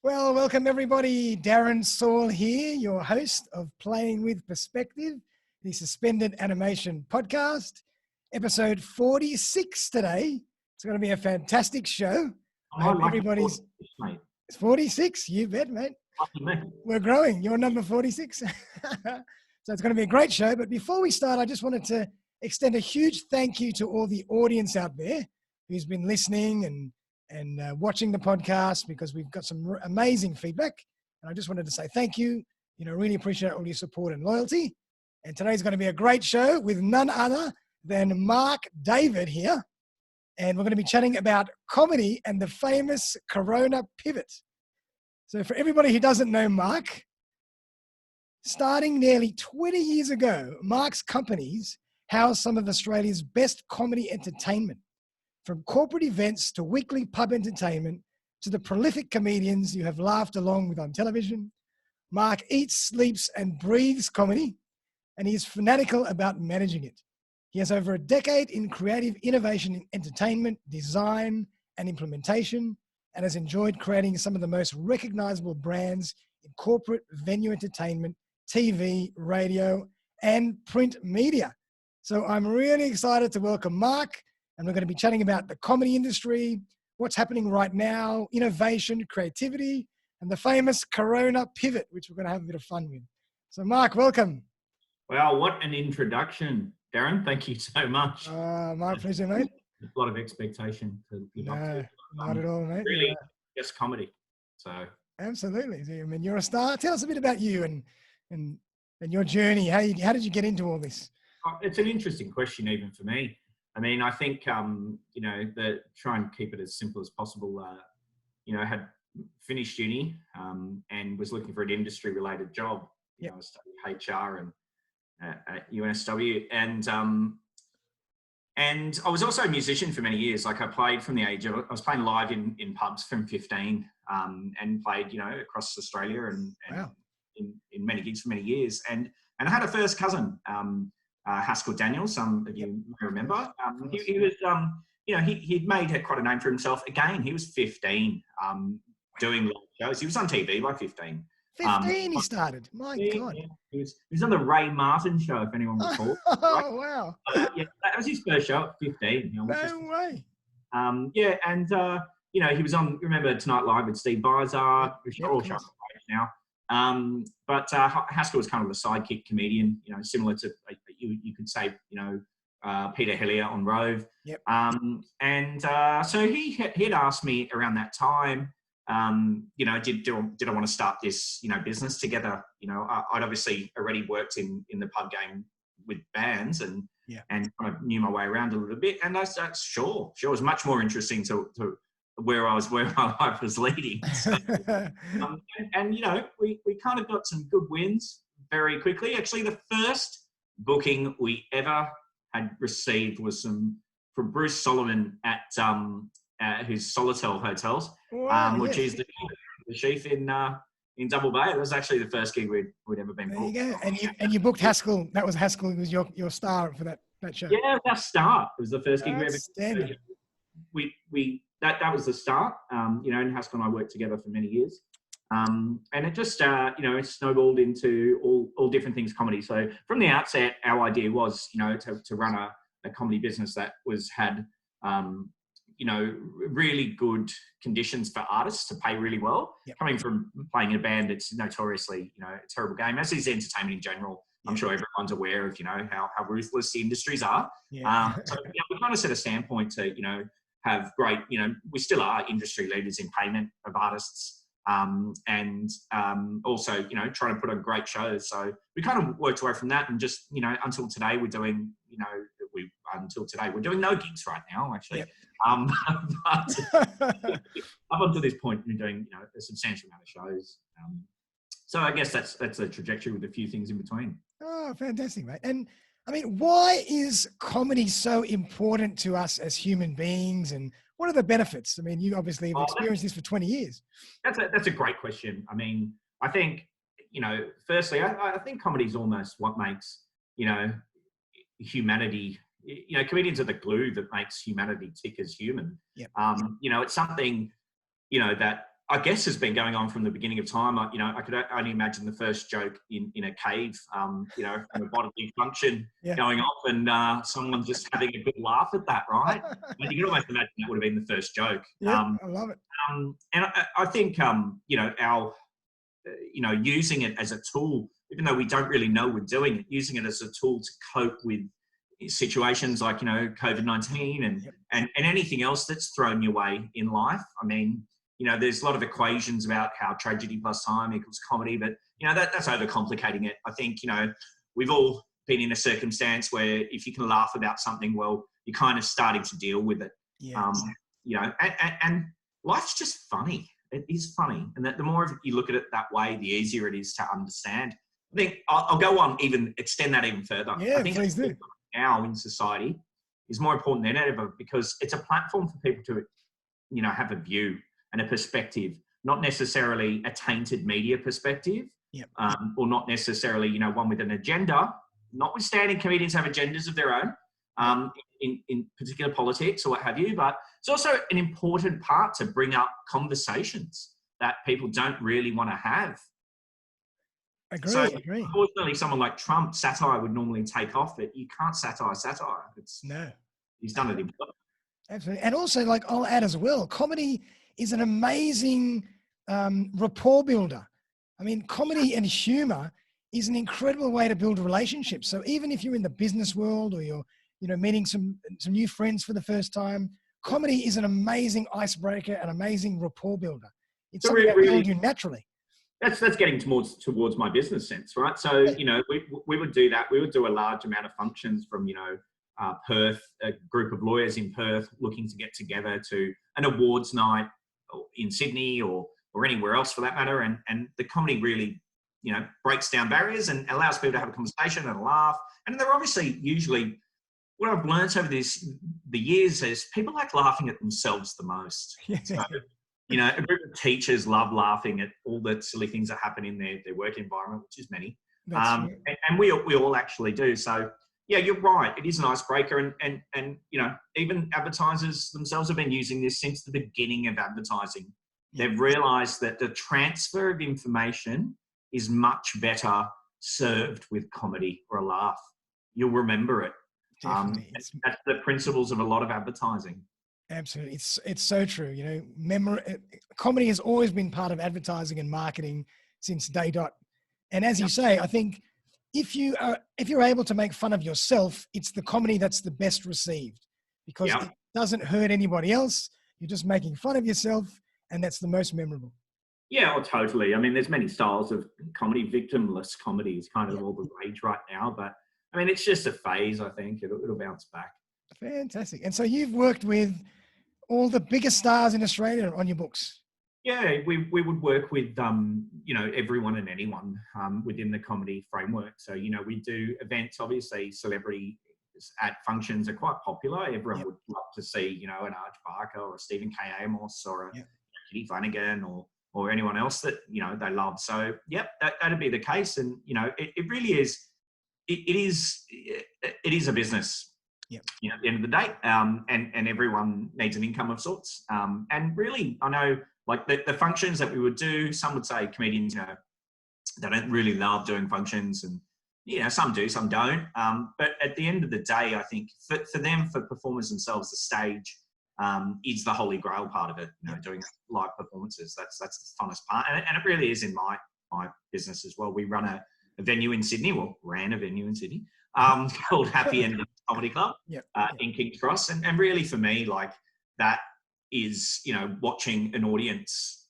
Well, welcome everybody. Darren Saul here, your host of Playing with Perspective, the Suspended Animation Podcast, episode 46 today. It's going to be a fantastic show. I hope everybody's... Mate. It's 46? You bet, mate. We're growing. You're number 46. So it's going to be a great show. But before we start, I just wanted to extend a huge thank you to all the audience out there who's been listening and watching the podcast, because we've got some amazing feedback. And I just wanted to say thank you. Really appreciate all your support and loyalty. And today's going to be a great show with none other than Mark David here. And we're going to be chatting about comedy and the famous Corona pivot. So for everybody who doesn't know Mark, starting nearly 20 years ago, Mark's companies house some of Australia's best comedy entertainment. From corporate events to weekly pub entertainment to the prolific comedians you have laughed along with on television, Mark eats, sleeps, and breathes comedy, and he is fanatical about managing it. He has over a decade in creative innovation in entertainment, design, and implementation, and has enjoyed creating some of the most recognizable brands in corporate venue entertainment, TV, radio, and print media. So I'm really excited to welcome Mark. And we're going to be chatting about the comedy industry, what's happening right now, innovation, creativity, and the famous Corona pivot, which we're going to have a bit of fun with. So, Mark, welcome. Wow, what an introduction, Darren. Thank you so much. My pleasure, mate. A lot of expectation to not at all, mate. Really, just comedy. So absolutely. I mean, you're a star. Tell us a bit about you and your journey. How did you get into all this? It's an interesting question, even for me. I mean, I think, try and keep it as simple as possible. I had finished uni and was looking for an industry-related job. I studied HR at UNSW, and I was also a musician for many years. Like I played from the age of, I was playing live in pubs from 15 and played, across Australia and wow. in many gigs for many years. And I had a first cousin, Haskell Daniels, some of you may remember. He was, he'd made quite a name for himself. Again, he was 15, doing live shows. He was on TV by 15. 15 he started. My God. Yeah. He was on the Ray Martin show, if anyone recalls. Oh, right? Wow. That was his first show at 15. No way. He was on, remember Tonight Live with Steve Bizar, which are all shows now. But Haskell was kind of a sidekick comedian, similar to, you could say, Peter Hellier on Rove. Yep. So he had asked me around that time, did I want to start this, business together? I'd obviously already worked in the pub game with bands and kind of knew my way around a little bit. And I said, sure. It was much more interesting to where my life was leading. So, we kind of got some good wins very quickly. Actually, the first booking we ever had received was from Bruce Solomon at his Soletel Hotels, which is the chief in Double Bay. That was actually the first gig we'd ever been booked. There you go. And you booked Haskell. That was Haskell. It was your star for that show. Yeah, it was our start. It was the first gig we ever. That was the start. And Haskell and I worked together for many years. And it just, it snowballed into all different things comedy. So from the outset, our idea was, to run a comedy business that had, really good conditions for artists to pay really well. Yep. Coming from playing in a band, it's notoriously, a terrible game, as is entertainment in general. I'm sure everyone's aware of, how ruthless the industries are. Yeah. So we kind of set a standpoint to, have great, we still are industry leaders in payment of artists, and also, trying to put on great shows. So we kind of worked away from that, and just, until today we're doing, we're doing no gigs right now, actually. Yep. But up until this point, we're doing, a substantial amount of shows. So I guess that's a trajectory with a few things in between. Oh, fantastic, mate. And I mean, why is comedy so important to us as human beings, and what are the benefits? I mean, you obviously have experienced this for 20 years. That's a great question. I mean, I think, firstly, I think comedy is almost what makes, humanity, comedians are the glue that makes humanity tick as human. Yep. It's something, that I guess has been going on from the beginning of time. You know, I could only imagine the first joke in a cave, you know, from a bodily function going off, and someone just having a good laugh at that, right? And you can almost imagine that would have been the first joke. Yeah, I love it. And I think, you know, you know, using it as a tool, even though we don't really know we're doing it, using it as a tool to cope with situations like, you know, COVID-19 and anything else that's thrown your way in life. I mean, you know, there's a lot of equations about how tragedy plus time equals comedy, but, you know, that's overcomplicating it. I think, you know, we've all been in a circumstance where if you can laugh about something, well, you're kind of starting to deal with it. Yes. You know, and life's just funny. It is funny. And that the more you look at it that way, the easier it is to understand. I think I'll go on, extend that even further. Yeah, I think please do. now in society is more important than ever because it's a platform for people to, you know, have a view and a perspective, not necessarily a tainted media perspective, or not necessarily, you know, one with an agenda. Notwithstanding, comedians have agendas of their own in particular politics or what have you, but it's also an important part to bring up conversations that people don't really want to have. Agree. Unfortunately, someone like Trump, satire would normally take off, but you can't satire. He's done it himself. Absolutely. And also, like, I'll add as well, comedy is an amazing rapport builder. I mean, comedy and humor is an incredible way to build relationships. So even if you're in the business world or you're, you know, meeting some new friends for the first time, comedy is an amazing icebreaker, an amazing rapport builder. It's something that builds you naturally. That's getting towards my business sense, right? So, you know, we would do that. We would do a large amount of functions from, you know, Perth, a group of lawyers in Perth looking to get together to an awards night in Sydney or anywhere else for that matter. And the comedy really, you know, breaks down barriers and allows people to have a conversation and a laugh. And they're obviously usually, what I've learned over the years is people like laughing at themselves the most. So, you know, a group of teachers love laughing at all the silly things that happen in their work environment, which is many. And we all actually do. So, yeah, you're right. It is an icebreaker. And you know, even advertisers themselves have been using this since the beginning of advertising. They've realised that the transfer of information is much better served with comedy or a laugh. You'll remember it. That's the principles of a lot of advertising. Absolutely. It's so true. You know, comedy has always been part of advertising and marketing since day dot. And as you say, I think if you're able to make fun of yourself, it's the comedy that's the best received because it doesn't hurt anybody else. You're just making fun of yourself, and that's the most memorable. Yeah, totally. I mean, there's many styles of comedy. Victimless comedy is kind of all the rage right now, but I mean, it's just a phase. I think it'll bounce back. Fantastic. And so you've worked with all the biggest stars in Australia on your books. Yeah, we would work with, you know, everyone and anyone within the comedy framework. So, you know, we do events, obviously celebrity at functions are quite popular. Everyone would love to see, you know, an Arch Barker or a Stephen K. Amos or a Kitty Flanagan or anyone else that, you know, they love. So, that'd be the case. And, you know, it really is, it is a business. You know, at the end of the day, and everyone needs an income of sorts. And really, I know, like the functions that we would do, some would say comedians, you know, they don't really love doing functions, and you know, some do, some don't. But at the end of the day, I think for them, for performers themselves, the stage is the holy grail part of it. You know, doing live performances, that's the funnest part, and it really is in my business as well. We run a venue in Sydney, ran a venue in Sydney. Called Happy Ending Comedy Club in King's Cross. And really for me, like that is, you know, watching an audience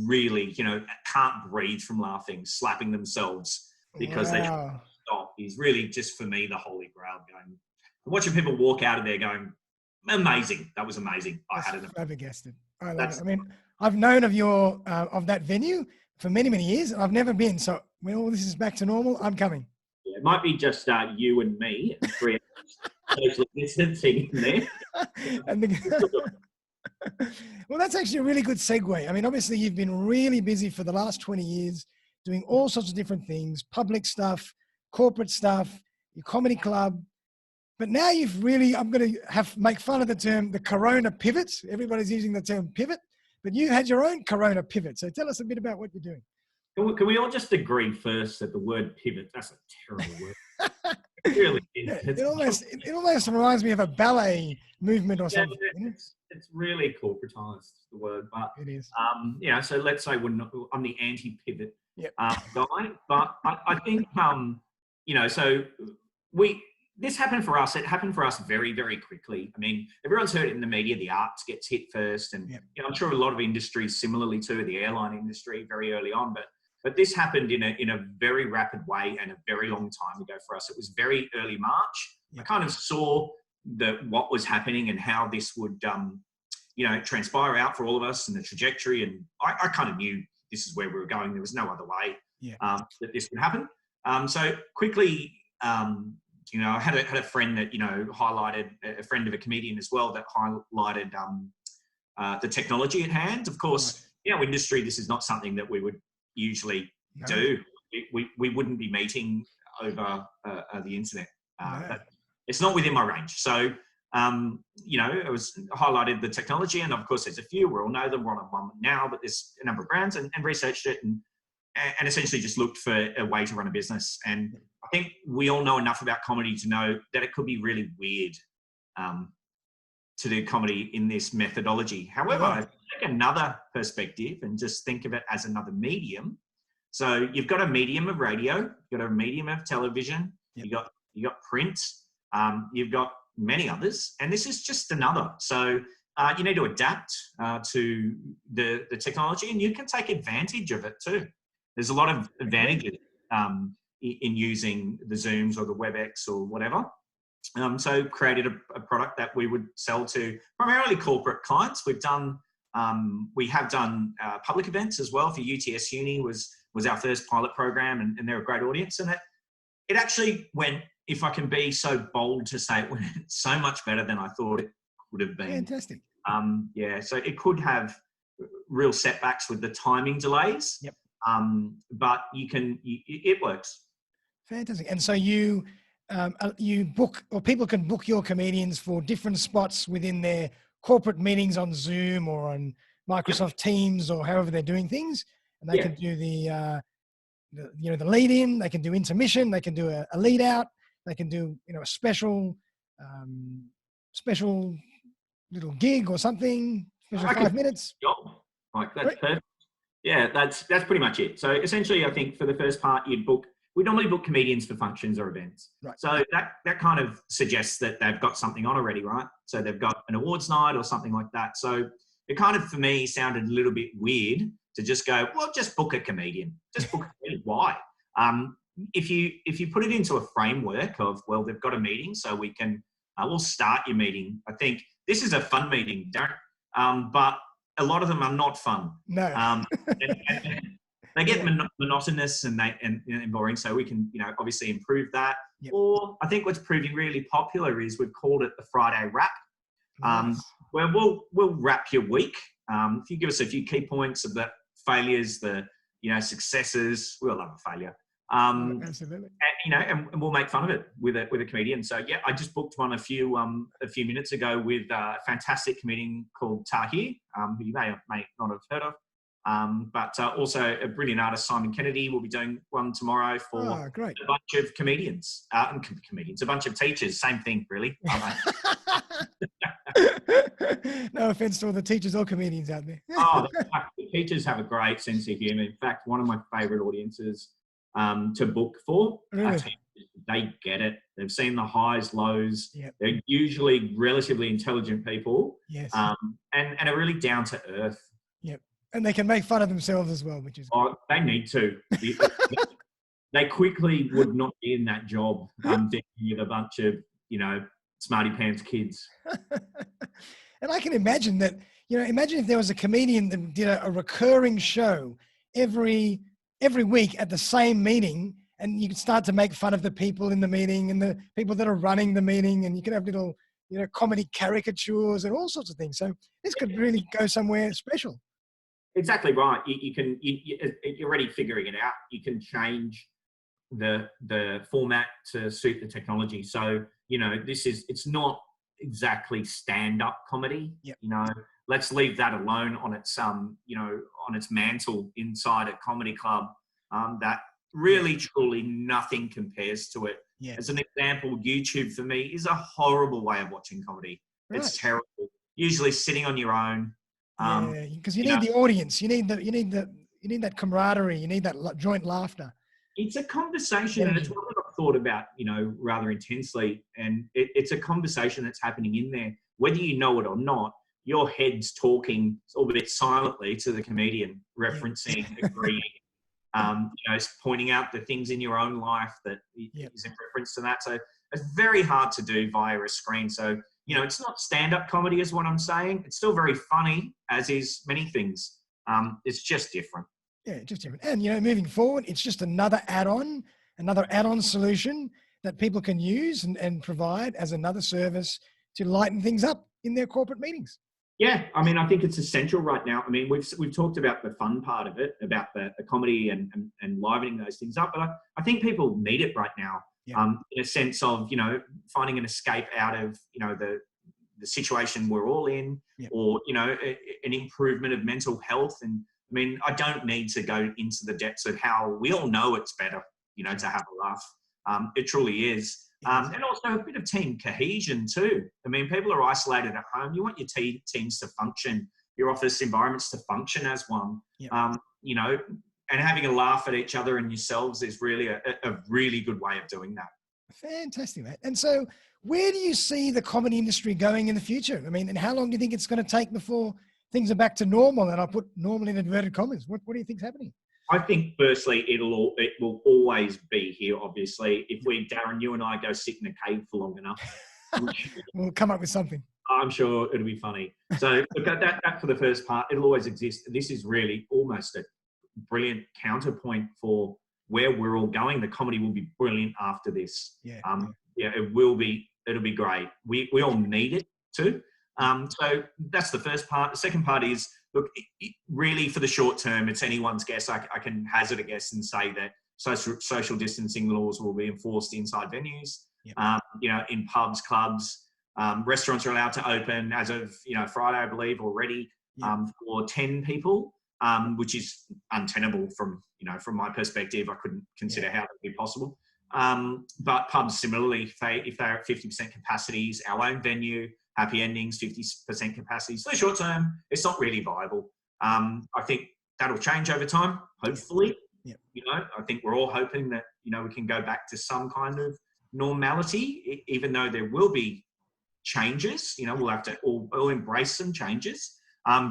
really, you know, can't breathe from laughing, slapping themselves because they can't stop is really just for me the holy grail. Going, watching people walk out of there going, amazing. That was amazing. I had it. Flabbergasted. I love it. I mean, I've known of of that venue for many, many years. And I've never been. So when all this is back to normal, I'm coming. It might be just you and me and 3 social distancing in there. Well, that's actually a really good segue. I mean, obviously, you've been really busy for the last 20 years doing all sorts of different things, public stuff, corporate stuff, your comedy club. But now you've really, I'm going to make fun of the term, the Corona pivot. Everybody's using the term pivot. but you had your own Corona pivot. So tell us a bit about what you're doing. Can we all just agree first that the word pivot, that's a terrible word. It really is. It almost reminds me of a ballet movement or something. It's really corporatized, the word, but it is. So let's say I'm the anti-pivot yep. guy, but I think this happened for us. It happened for us very, very quickly. I mean, everyone's heard it in the media. The arts gets hit first, and yep. I'm sure a lot of industries similarly to the airline industry very early on, but this happened in a very rapid way and a very long time ago for us. It was very early March. Yep. I kind of saw what was happening and how this would, transpire out for all of us and the trajectory. And I kind of knew this is where we were going. There was no other way that this would happen. So quickly, I had a friend that, highlighted, a friend of a comedian as well, that highlighted the technology at hand. Of course, in our industry, this is not something that we would usually do. We wouldn't be meeting over the internet. It's not within my range. So, it was highlighted the technology, and of course there's a few, we all know them, we're on one now, but there's a number of brands, and researched it and essentially just looked for a way to run a business. And I think we all know enough about comedy to know that it could be really weird to do comedy in this methodology. However, take another perspective and just think of it as another medium. So you've got a medium of radio, you've got a medium of television, you got print, you've got many others, and this is just another. So you need to adapt to the technology, and you can take advantage of it too. There's a lot of advantages in using the Zooms or the WebEx or whatever. So created a product that we would sell to primarily corporate clients. We have done public events as well. For UTS Uni was our first pilot program, and they're a great audience. And it actually went, if I can be so bold to say, it went so much better than I thought it would have been. Fantastic. So it could have real setbacks with the timing delays. Yep. But it works. Fantastic. And so you book, or people can book your comedians for different spots within their corporate meetings on Zoom or on Microsoft Teams or however they're doing things, and they can do the lead in, they can do intermission, they can do a lead out, they can do a special little gig or something, special 5 minutes. Like that's perfect. Yeah, that's pretty much it. So essentially, I think for the first part, we normally book comedians for functions or events. Right. So that kind of suggests that they've got something on already, right? So they've got an awards night or something like that. So it kind of, for me, sounded a little bit weird to just go, well, just book a comedian. Just book a comedian. Why? If you put it into a framework of, well, they've got a meeting, so we'll start your meeting. I think this is a fun meeting, Darren, but a lot of them are not fun. No. And they get monotonous and boring. So we can, obviously improve that. Yep. Or I think what's proving really popular is we've called it the Friday Wrap, where we'll wrap your week. If you give us a few key points of the failures, the successes, we all love a failure. Absolutely. And we'll make fun of it with a comedian. So yeah, I just booked one a few minutes ago with a fantastic comedian called Tahir, who you may not have heard of. But also a brilliant artist, Simon Kennedy, will be doing one tomorrow for a bunch of comedians, a bunch of teachers. Same thing, really. No offense to all the teachers or comedians out there. The teachers have a great sense of humor. In fact, one of my favorite audiences to book for. Really? They get it. They've seen the highs, lows. Yep. They're usually relatively intelligent people. Yes. And are really down to earth. Yep. And they can make fun of themselves as well, which is good. They need to. They quickly would not be in that job dealing with a bunch of, smarty pants kids. And I can imagine that, imagine if there was a comedian that did a recurring show every week at the same meeting, and you could start to make fun of the people in the meeting and the people that are running the meeting, and you can have little, comedy caricatures and all sorts of things. So this could really go somewhere special. Exactly right. You're already figuring it out. You can change the format to suit the technology. So, it's not exactly stand-up comedy. Yep. You know, let's leave that alone on its on its mantle inside a comedy club. That really, truly nothing compares to it. Yeah. As an example, YouTube for me is a horrible way of watching comedy. Right. It's terrible. Usually sitting on your own. Yeah, because you need the audience. You need that camaraderie. You need that joint laughter. It's a conversation, and it's one that I've thought about, rather intensely. And it's a conversation that's happening in there, whether you know it or not. Your head's talking, albeit silently, to the comedian, referencing, agreeing, pointing out the things in your own life that is in reference to that. So it's very hard to do via a screen. So, it's not stand-up comedy is what I'm saying. It's still very funny, as is many things. It's just different. Yeah, just different. And, moving forward, it's just another add-on solution that people can use and provide as another service to lighten things up in their corporate meetings. Yeah, I mean, I think it's essential right now. I mean, we've talked about the fun part of it, about the comedy and livening those things up, but I think people need it right now. Yeah. In a sense of, finding an escape out of, the situation we're all in, or, an improvement of mental health. And I mean, I don't need to go into the depths of how we all know it's better, to have a laugh. It truly is. And also a bit of team cohesion too. I mean, people are isolated at home. You want your teams to function, your office environments to function as one. And having a laugh at each other and yourselves is really a really good way of doing that. Fantastic, mate. And so where do you see the comedy industry going in the future? I mean, and how long do you think it's going to take before things are back to normal? And I put normal in inverted commas. What do you think's happening? I think firstly, it will always be here, obviously. If Darren, you and I go sit in a cave for long enough, we'll come up with something. I'm sure it'll be funny. So look, that for the first part, it'll always exist. This is really almost a brilliant counterpoint for where we're all going. The comedy will be brilliant after this. It will be. It'll be great. We all need it too. So that's the first part. The second part is, look, really for the short term, it's anyone's guess. I can hazard a guess and say that social distancing laws will be enforced inside venues. In pubs, clubs, restaurants are allowed to open as of Friday, I believe, already for 10 people. Which is untenable from my perspective. I couldn't consider how that would be possible. But pubs similarly, if they're at 50% capacities, our own venue, Happy Endings, 50% capacities. So short term, it's not really viable. I think that'll change over time, hopefully. I think we're all hoping that, we can go back to some kind of normality, even though there will be changes. We'll have to all embrace some changes.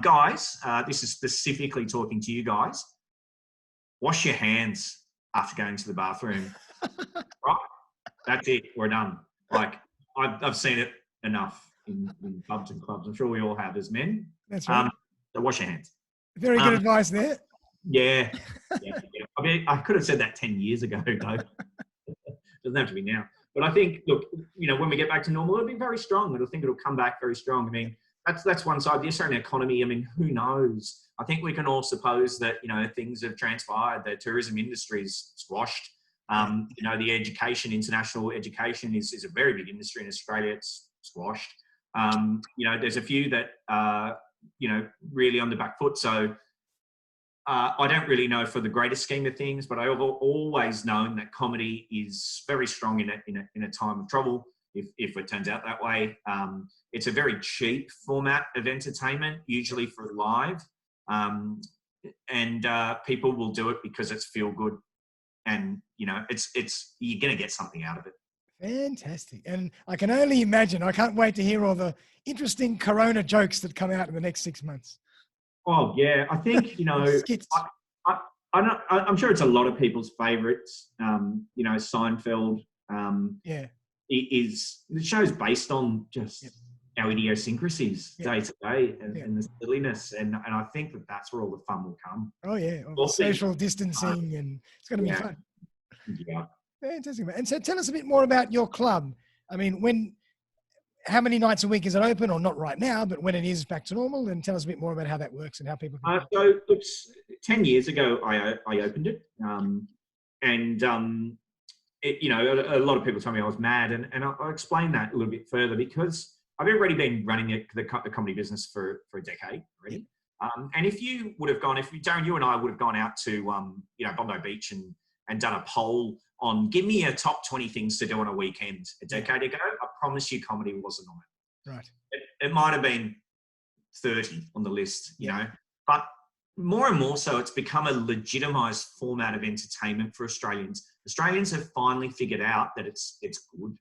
Guys, this is specifically talking to you guys. Wash your hands after going to the bathroom. Right? That's it. We're done. Like, I've seen it enough in pubs and clubs. I'm sure we all have as men. That's right. So wash your hands. Very good advice there. Yeah. I mean, I could have said that 10 years ago, though. Doesn't have to be now. But I think, look, when we get back to normal, it'll be very strong. I think it'll come back very strong. I mean, that's one side. The Australian economy, I mean, who knows? I think we can all suppose that, things have transpired. The tourism industry is squashed. The education, international education is a very big industry in Australia. It's squashed. There's a few that are, really on the back foot. So I don't really know for the greater scheme of things, but I've always known that comedy is very strong in a time of trouble. If it turns out that way. It's a very cheap format of entertainment, usually for live. And people will do it because it's feel good. And, it's you're going to get something out of it. Fantastic. And I can only imagine, I can't wait to hear all the interesting Corona jokes that come out in the next 6 months. Oh, yeah. I think, I'm sure it's a lot of people's favourites. Seinfeld. The show's based on just our idiosyncrasies day to day and the silliness. And I think that's where all the fun will come. Oh, yeah. Social distancing and it's going to be fun. Yeah. Fantastic. And so tell us a bit more about your club. I mean, how many nights a week is it open, or not right now, but when it is back to normal, and tell us a bit more about how that works and how people can... So, look, 10 years ago, I opened it. A lot of people told me I was mad, and I'll explain that a little bit further, because I've already been running the comedy business for a decade already. And if you would have gone, Darren, you and I would have gone out to, Bondi Beach and done a poll on give me a top 20 things to do on a weekend a decade ago, I promise you comedy wasn't on it. Right. It might have been 30 on the list, you know, but more and more so it's become a legitimised format of entertainment for Australians. Australians have finally figured out that it's good.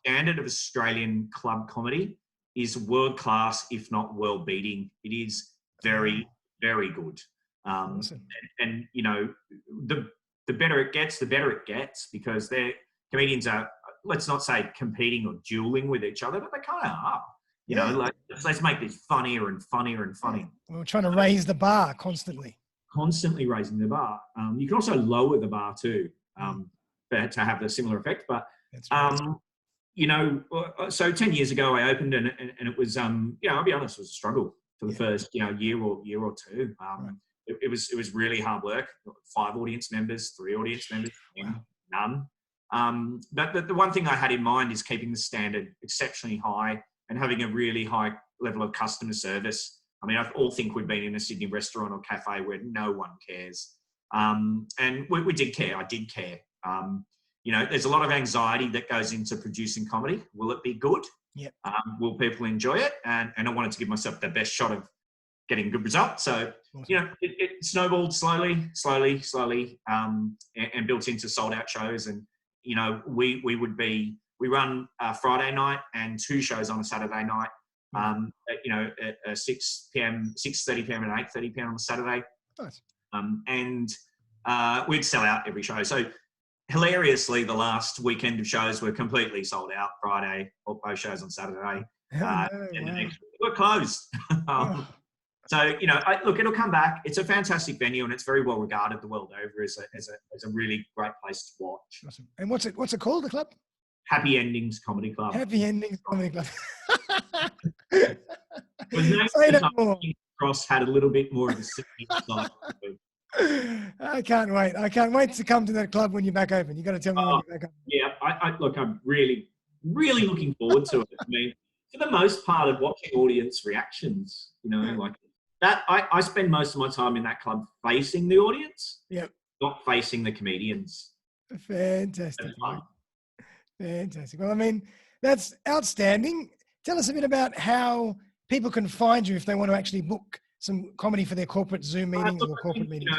Standard of Australian club comedy is world class, if not world beating. It is very, very good. Awesome. And you know, the better it gets, because comedians are, let's not say competing or dueling with each other, but they kind of are. You know, like let's make this funnier and funnier and funnier. We're trying to raise the bar constantly. Constantly raising the bar. You can also lower the bar too, to have the similar effect. But you know, so 10 years ago I opened and it was, I'll be honest, it was a struggle for the first, year or two. It was really hard work. 5 audience members, 3 audience members, none. But the one thing I had in mind is keeping the standard exceptionally high and having a really high level of customer service. I mean, I all think we've been in a Sydney restaurant or cafe where no one cares. And we did care. I did care. There's a lot of anxiety that goes into producing comedy. Will it be good? Yep. Will people enjoy it? And I wanted to give myself the best shot of getting good results. So, it snowballed slowly, and built into sold out shows. And, we run Friday night and 2 shows on a Saturday night, at 6 p.m., 6:30 p.m. and 8:30 p.m. on a Saturday. Nice. We'd sell out every show. So, hilariously, the last weekend of shows were completely sold out. Friday, both shows on Saturday. And the next week we're closed. So, look, it'll come back. It's a fantastic venue and it's very well regarded the world over as a really great place to watch. Awesome. And what's it called, the club? Happy Endings Comedy Club. Happy Endings Comedy Club. Cross had a little bit more of a Sydney side. I can't wait. I can't wait to come to that club when you're back open. You got to tell me when you're back open. Yeah, look, I'm really, really looking forward to it. I mean, for the most part of watching audience reactions, like that, I spend most of my time in that club facing the audience, not facing the comedians. Fantastic. Fantastic. Well, I mean, that's outstanding. Tell us a bit about how people can find you if they want to actually book some comedy for their corporate Zoom meetings or corporate meetings.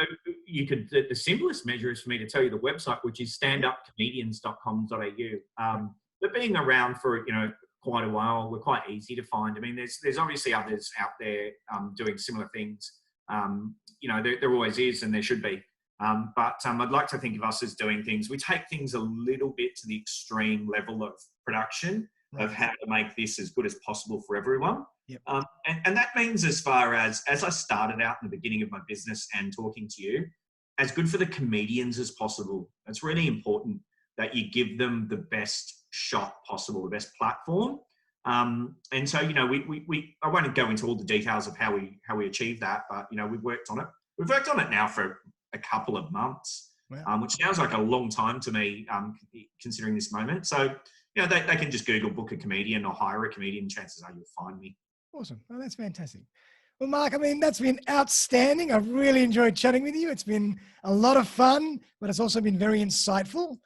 The simplest measure is for me to tell you the website, which is standupcomedians.com.au. But being around for, quite a while, we're quite easy to find. I mean, there's obviously others out there doing similar things. There always is and there should be. But I'd like to think of us as doing things. We take things a little bit to the extreme level of production of how to make this as good as possible for everyone. Yep. And that means as far as I started out in the beginning of my business and talking to you, as good for the comedians as possible. It's really important that you give them the best shot possible, the best platform. And so, I won't go into all the details of how we achieve that, but, we've worked on it. We've worked on it now for a couple of months, which sounds like a long time to me, considering this moment. So, they can just Google book a comedian or hire a comedian. Chances are you'll find me. Awesome. Well, that's fantastic. Well, Mark, I mean, that's been outstanding. I've really enjoyed chatting with you. It's been a lot of fun, but it's also been very insightful.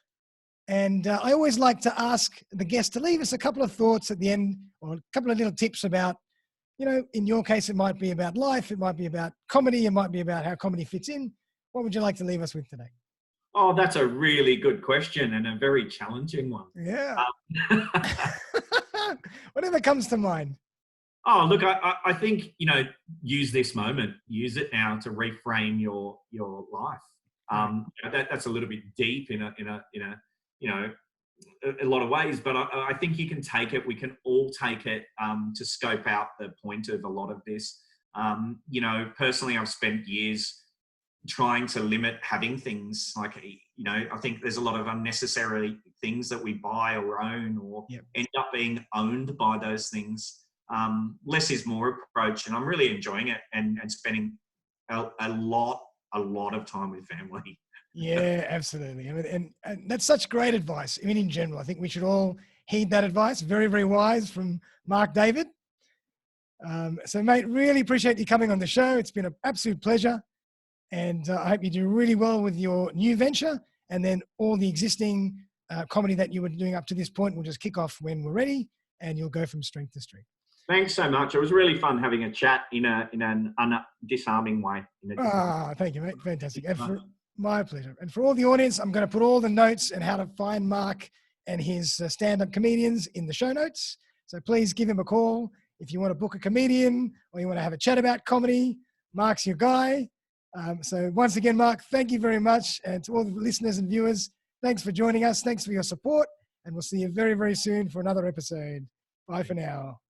And I always like to ask the guest to leave us a couple of thoughts at the end or a couple of little tips about, in your case, it might be about life. It might be about comedy. It might be about how comedy fits in. What would you like to leave us with today? Oh, that's a really good question and a very challenging one. Yeah. Whatever comes to mind. Oh, look, I think, use this moment, use it now to reframe your life. That's a little bit deep in a lot of ways, but I think you can take it. We can all take it to scope out the point of a lot of this. Personally, I've spent years trying to limit having things like, I think there's a lot of unnecessary things that we buy or own or end up being owned by those things. Less is more approach, and I'm really enjoying it and spending a lot of time with family. Yeah, absolutely. I mean, and that's such great advice. I mean, in general, I think we should all heed that advice. Very, very wise from Mark David. So, mate, really appreciate you coming on the show. It's been an absolute pleasure. And I hope you do really well with your new venture. And then all the existing comedy that you were doing up to this point will just kick off when we're ready, and you'll go from strength to strength. Thanks so much. It was really fun having a chat in an disarming way. Thank you, mate. Fantastic. And my pleasure. And for all the audience, I'm going to put all the notes and how to find Mark and his stand-up comedians in the show notes. So please give him a call if you want to book a comedian or you want to have a chat about comedy. Mark's your guy. So once again, Mark, thank you very much. And to all the listeners and viewers, thanks for joining us. Thanks for your support. And we'll see you very, very soon for another episode. Bye for now.